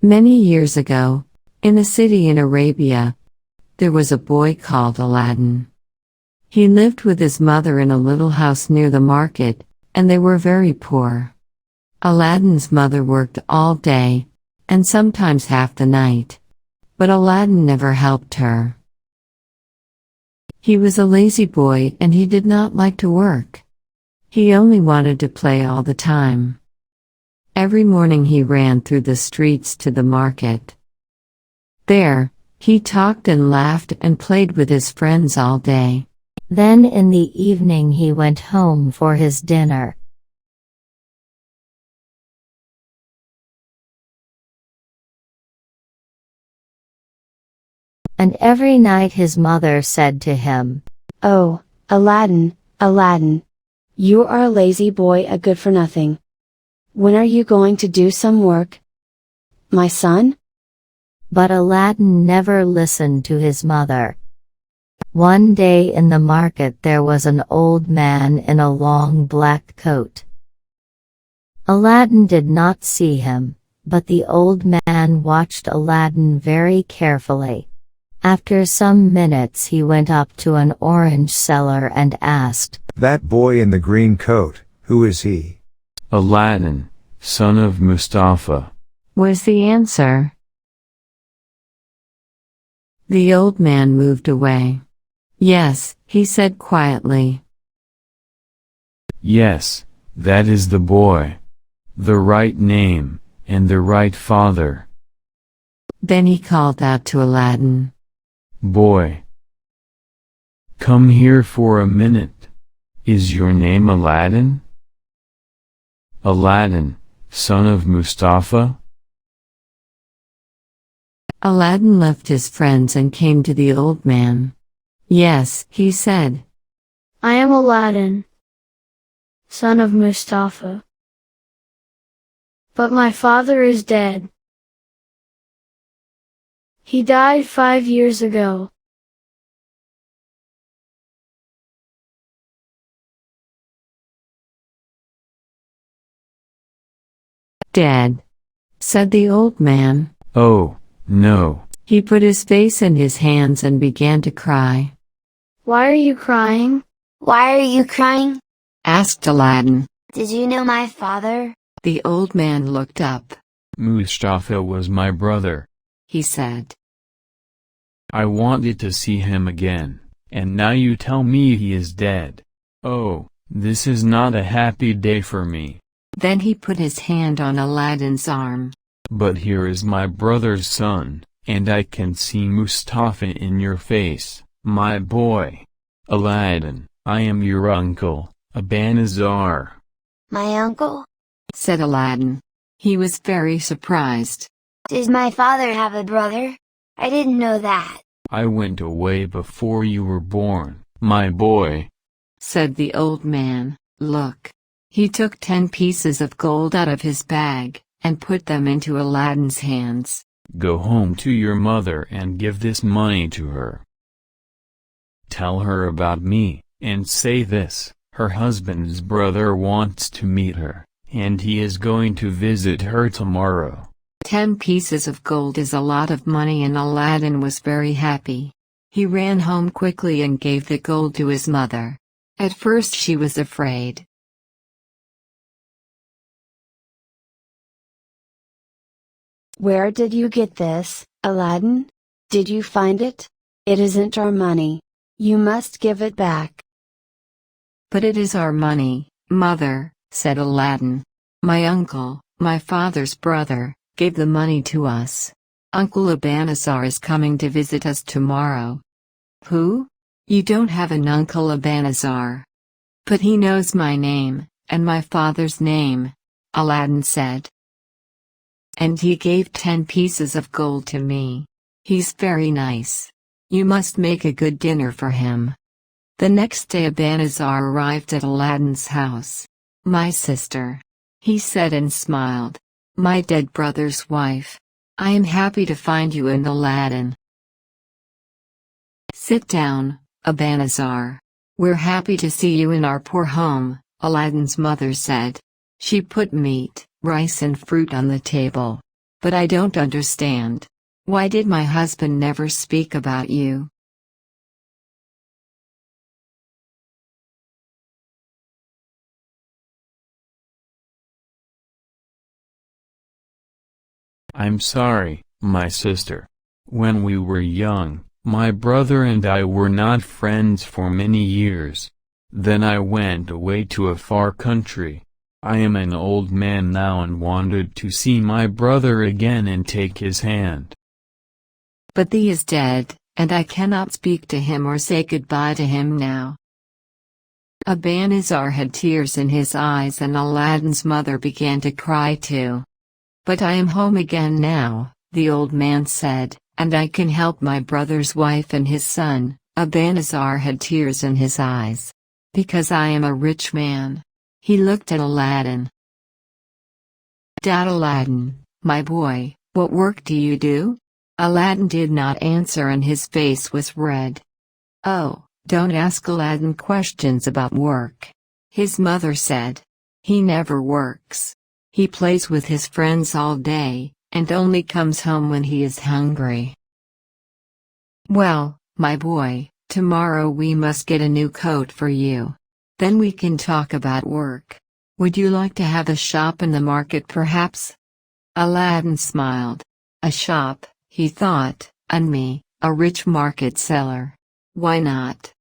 Many years ago, in a city in Arabia, there was a boy called Aladdin. He lived with his mother in a little house near the market, and they were very poor. Aladdin's mother worked all day, and sometimes half the night. But Aladdin never helped her. He was a lazy boy and he did not like to work. He only wanted to play all the time. Every morning he ran through the streets to the market. There, he talked and laughed and played with his friends all day. Then in the evening he went home for his dinner. And every night his mother said to him, "Oh, Aladdin, Aladdin, you are a lazy boy, a good for nothing. When are you going to do some work, my son?" But Aladdin never listened to his mother. One day in the market there was an old man in a long black coat. Aladdin did not see him, but the old man watched Aladdin very carefully. After some minutes he went up to an orange seller and asked, "That boy in the green coat, who is he?" "Aladdin, son of Mustafa," was the answer. The old man moved away. "Yes," he said quietly. "Yes, that is the boy. The right name, and the right father." Then he called out to Aladdin, "Boy, come here for a minute. Is your name Aladdin? Aladdin, son of Mustafa?" Aladdin left his friends and came to the old man. "Yes," he said. "I am Aladdin, son of Mustafa. But my father is dead. He died 5 years ago." "Dead," said the old man. "Oh, no." He put his face in his hands and began to cry. "Why are you crying?" "Why are you crying?" asked Aladdin. "Did you know my father?" The old man looked up. "Mustafa was my brother," he said. "I wanted to see him again, and now you tell me he is dead. Oh, this is not a happy day for me." Then he put his hand on Aladdin's arm. "But here is my brother's son, and I can see Mustafa in your face, my boy. Aladdin, I am your uncle, Abanazar." "My uncle?" said Aladdin. He was very surprised. "Does my father have a brother? I didn't know that." "I went away before you were born, my boy," said the old man. "Look." He took 10 pieces of gold out of his bag, and put them into Aladdin's hands. "Go home to your mother and give this money to her. Tell her about me, and say this: her husband's brother wants to meet her, and he is going to visit her tomorrow." 10 pieces of gold is a lot of money and Aladdin was very happy. He ran home quickly and gave the gold to his mother. At first she was afraid. "Where did you get this, Aladdin? Did you find it? It isn't our money. You must give it back." "But it is our money, mother," said Aladdin. "My uncle, my father's brother, gave the money to us. Uncle Abanazar is coming to visit us tomorrow." "Who? You don't have an Uncle Abanazar." "But he knows my name, and my father's name," Aladdin said. "And he gave 10 pieces of gold to me. He's very nice. You must make a good dinner for him." The next day Abanazar arrived at Aladdin's house. "My sister," he said and smiled. "My dead brother's wife. I am happy to find you in Aladdin." "Sit down, Abanazar. We're happy to see you in our poor home," Aladdin's mother said. She put meat, rice and fruit on the table. But I don't understand. Why did my husband never speak about you? I'm sorry, my sister. When we were young, my brother and I were not friends for many years. Then I went away to a far country. I am an old man now and wanted to see my brother again and take his hand. But thee is dead, and I cannot speak to him or say goodbye to him now. Abanazar had tears in his eyes and Aladdin's mother began to cry too. But I am home again now, the old man said, and I can help my brother's wife and his son. Abanazar had tears in his eyes. Because I am a rich man. He looked at Aladdin. Dad Aladdin, my boy, what work do you do? Aladdin did not answer and his face was red. Oh, don't ask Aladdin questions about work. His mother said. He never works. He plays with his friends all day, and only comes home when he is hungry. Well, my boy, tomorrow we must get a new coat for you. Then we can talk about work. Would you like to have a shop in the market perhaps? Aladdin smiled. A shop, he thought, and me, a rich market seller. Why not?